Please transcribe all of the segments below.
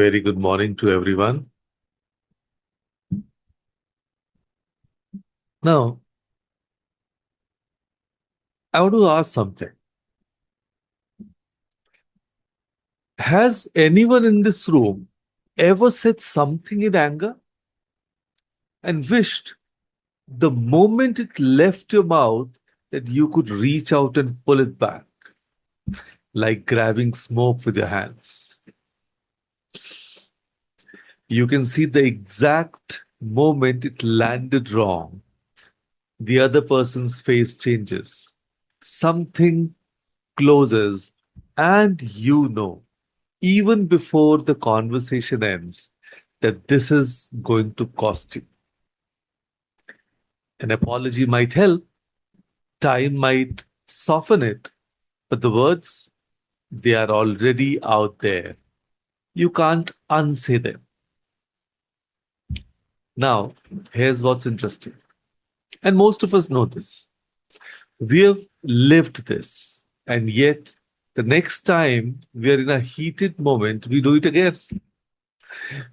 Very good morning to everyone. Now, I want to ask something. Has anyone in this room ever said something in anger and wished the moment it left your mouth that you could reach out and pull it back, like grabbing smoke with your hands? You can see the exact moment it landed wrong. The other person's face changes. Something closes, and you know, even before the conversation ends, that this is going to cost you. An apology might help, time might soften it, but the words, they are already out there. You can't unsay them. Now, here's what's interesting. And most of us know this. We have lived this, and yet the next time we are in a heated moment, we do it again.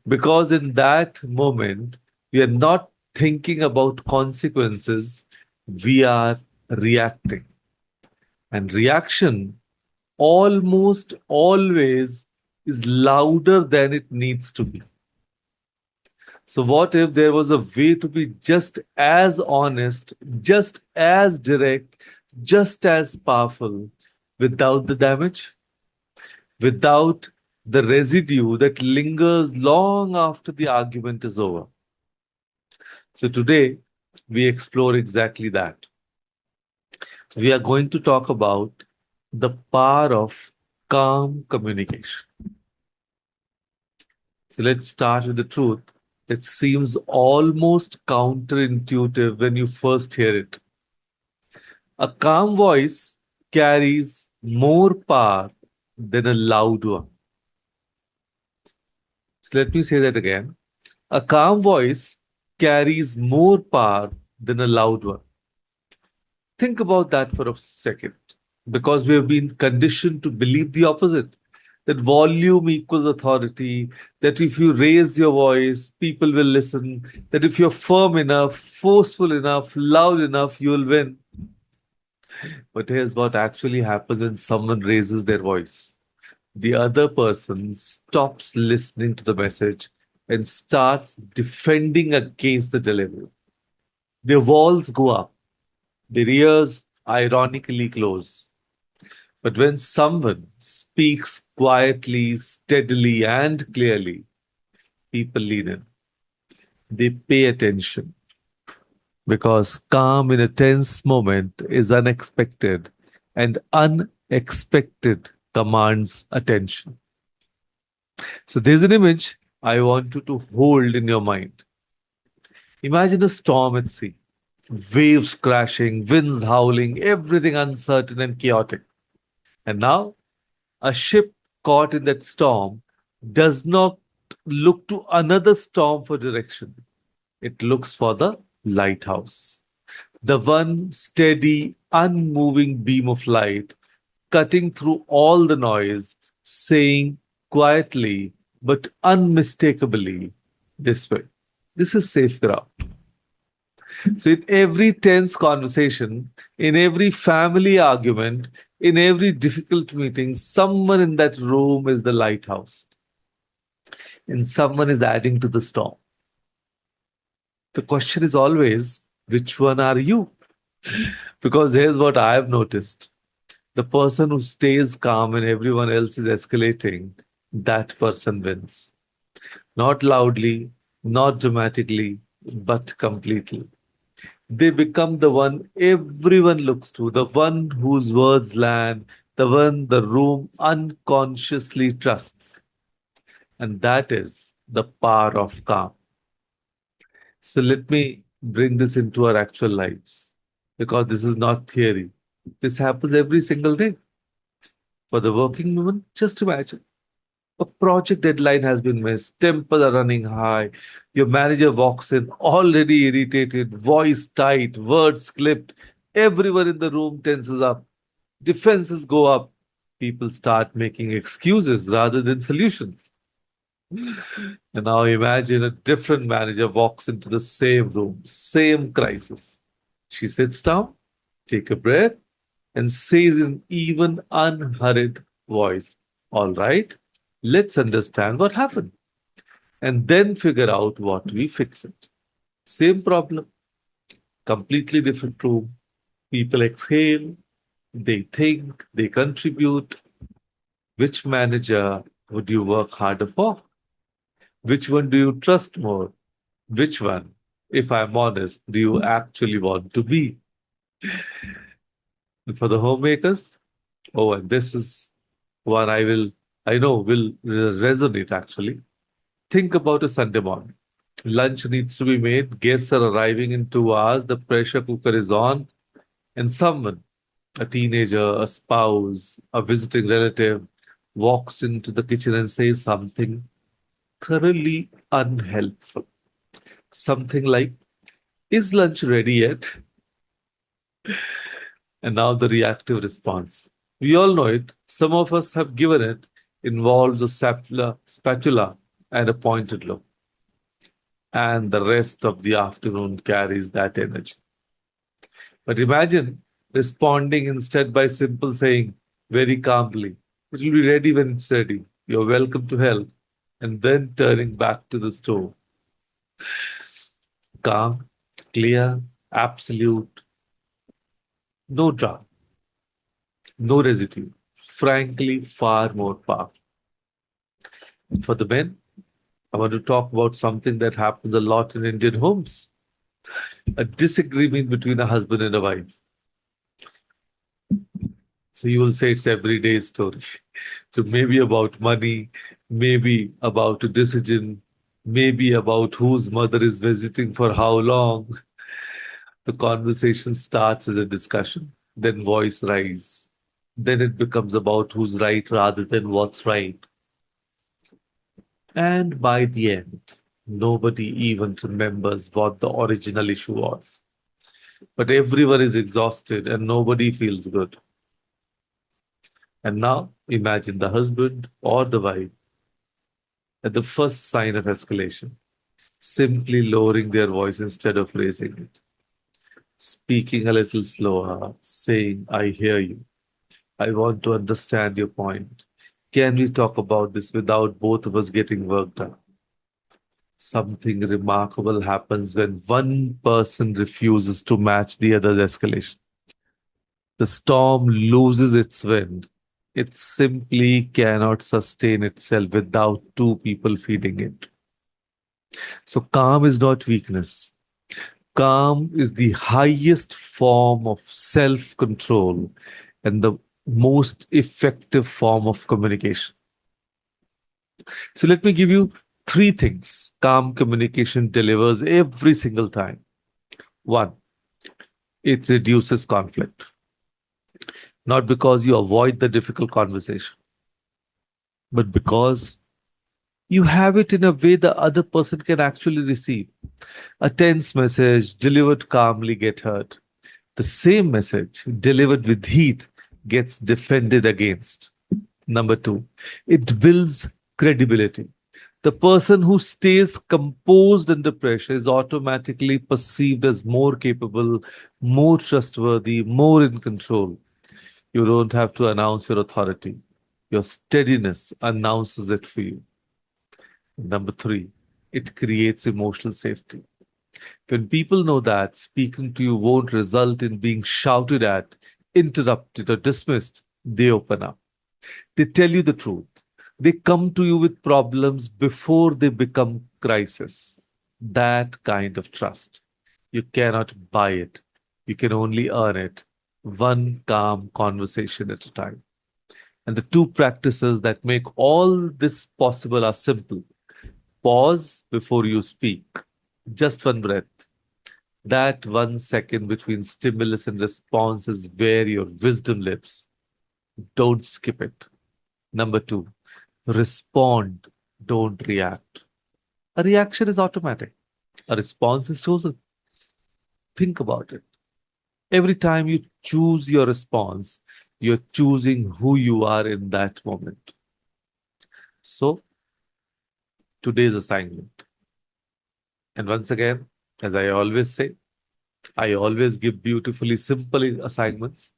Because in that moment, we are not thinking about consequences, we are reacting. And reaction almost always is louder than it needs to be. So, what if there was a way to be just as honest, just as direct, just as powerful without the damage, without the residue that lingers long after the argument is over? So today we explore exactly that. We are going to talk about the power of calm communication. So let's start with the truth that seems almost counterintuitive when you first hear it. A calm voice carries more power than a loud one. So let me say that again. A calm voice carries more power than a loud one. Think about that for a second, because we have been conditioned to believe the opposite, that volume equals authority, that if you raise your voice, people will listen, that if you're firm enough, forceful enough, loud enough, you'll win. But here's what actually happens when someone raises their voice: the other person stops listening to the message and starts defending against the delivery. Their walls go up, their ears ironically close. But when someone speaks quietly, steadily, and clearly, people lean in. They pay attention because calm in a tense moment is unexpected, and unexpected commands attention. So there's an image I want you to hold in your mind. Imagine a storm at sea, waves crashing, winds howling, everything uncertain and chaotic. And now a ship caught in that storm does not look to another storm for direction. It looks for the lighthouse, the one steady, unmoving beam of light cutting through all the noise, saying quietly but unmistakably, this way. This is safe ground. So, in every tense conversation, in every family argument, in every difficult meeting, someone in that room is the lighthouse and someone is adding to the storm. The question is always, which one are you? Because here's what I've noticed: the person who stays calm when everyone else is escalating, that person wins. Not loudly, not dramatically, but completely. They become the one everyone looks to, the one whose words land, the one the room unconsciously trusts. And that is the power of calm. So let me bring this into our actual lives, because this is not theory. This happens every single day. For the working woman, just imagine a project deadline has been missed, tempers are running high, your manager walks in already irritated, voice tight, words clipped, everyone in the room tenses up, defenses go up, people start making excuses rather than solutions. And now imagine a different manager walks into the same room, same crisis. She sits down, take a breath, and says in even unhurried voice, "All right, let's understand what happened and then figure out what we fix it." Same problem, completely different room. People exhale, they think, they contribute. Which manager would you work harder for? Which one do you trust more? Which one, if I'm honest, do you actually want to be? And for the homemakers, oh, and this is one I know will resonate actually. Think about a Sunday morning. Lunch needs to be made, guests are arriving in 2 hours, the pressure cooker is on, and someone, a teenager, a spouse, a visiting relative, walks into the kitchen and says something thoroughly unhelpful. Something like, "Is lunch ready yet?" And now the reactive response. We all know it. Some of us have given it, involves a spatula and a pointed look. And the rest of the afternoon carries that energy. But imagine responding instead by simple saying very calmly, "It will be ready when it's ready. You're welcome to help." And then turning back to the stove. Calm, clear, absolute, no drama, no residue. Frankly, far more powerful. And for the men, I want to talk about something that happens a lot in Indian homes: a disagreement between a husband and a wife. So you will say it's everyday story. So maybe about money, maybe about a decision, maybe about whose mother is visiting for how long. The conversation starts as a discussion, then voice rise. Then it becomes about who's right rather than what's right. And by the end, nobody even remembers what the original issue was. But everyone is exhausted and nobody feels good. And now imagine the husband or the wife at the first sign of escalation, simply lowering their voice instead of raising it, speaking a little slower, saying, "I hear you. I want to understand your point. Can we talk about this without both of us getting worked up?" Something remarkable happens when one person refuses to match the other's escalation. The storm loses its wind. It simply cannot sustain itself without two people feeding it. So, calm is not weakness. Calm is the highest form of self control and the most effective form of communication. So, let me give you three things calm communication delivers every single time. One, it reduces conflict, not because you avoid the difficult conversation, but because you have it in a way the other person can actually receive. A tense message delivered calmly get heard. The same message delivered with heat gets defended against. Number two, it builds credibility. The person who stays composed under pressure is automatically perceived as more capable, more trustworthy, more in control. You don't have to announce your authority. Your steadiness announces it for you. Number three, it creates emotional safety. When people know that speaking to you won't result in being shouted at, interrupted, or dismissed, they open up. They tell you the truth. They come to you with problems before they become crisis. That kind of trust. You cannot buy it. You can only earn it one calm conversation at a time. And the two practices that make all this possible are simple. Pause before you speak. Just one breath. That 1 second between stimulus and response is where your wisdom lives. Don't skip it. Number two, respond, don't react. A reaction is automatic, a response is chosen. Think about it. Every time you choose your response, you're choosing who you are in that moment. So today's assignment. And once again, as I always say, I always give beautifully simple assignments.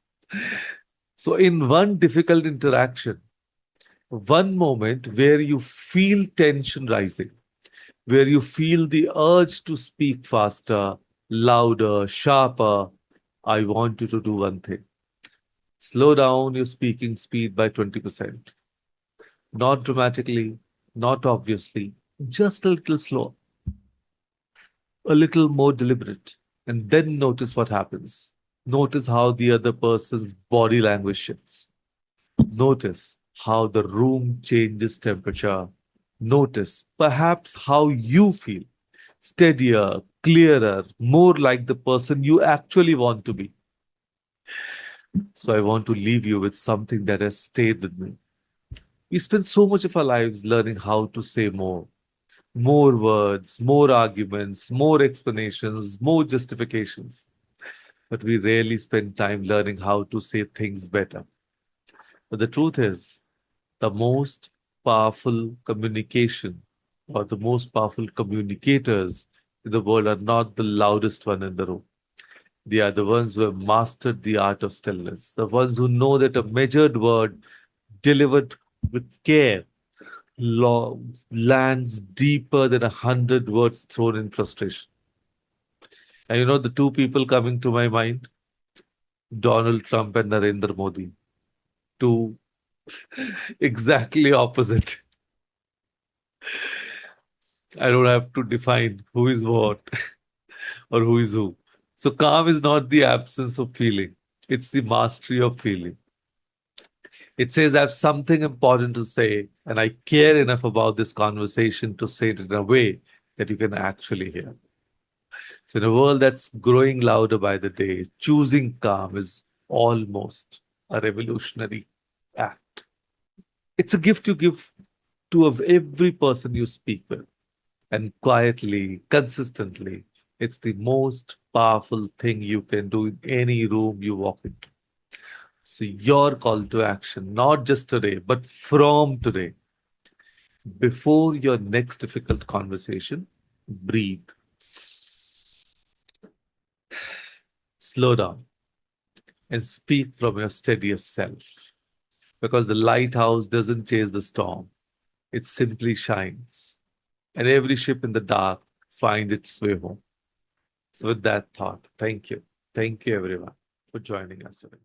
So, in one difficult interaction, one moment where you feel tension rising, where you feel the urge to speak faster, louder, sharper, I want you to do one thing. Slow down your speaking speed by 20%. Not dramatically, not obviously, just a little slower, a little more deliberate. And then notice what happens. Notice how the other person's body language shifts. Notice how the room changes temperature. Notice perhaps how you feel steadier, clearer, more like the person you actually want to be. So I want to leave you with something that has stayed with me. We spend so much of our lives learning how to say more words, more arguments, more explanations, more justifications. But we rarely spend time learning how to say things better. But the truth is, the most powerful communication or the most powerful communicators in the world are not the loudest one in the room. They are the ones who have mastered the art of stillness, the ones who know that a measured word delivered with care lands deeper than 100 words thrown in frustration. And you know the two people coming to my mind? Donald Trump and Narendra Modi. Two exactly opposite. I don't have to define who is what or who is who. So calm is not the absence of feeling. It's the mastery of feeling. It says I have something important to say and I care enough about this conversation to say it in a way that you can actually hear. So in a world that's growing louder by the day, choosing calm is almost a revolutionary act. It's a gift you give to of every person you speak with. And quietly, consistently, it's the most powerful thing you can do in any room you walk into. So, your call to action, not just today, but from today, before your next difficult conversation, breathe, slow down, and speak from your steadiest self. Because the lighthouse doesn't chase the storm, it simply shines. And every ship in the dark finds its way home. So, with that thought, thank you. Thank you, everyone, for joining us today.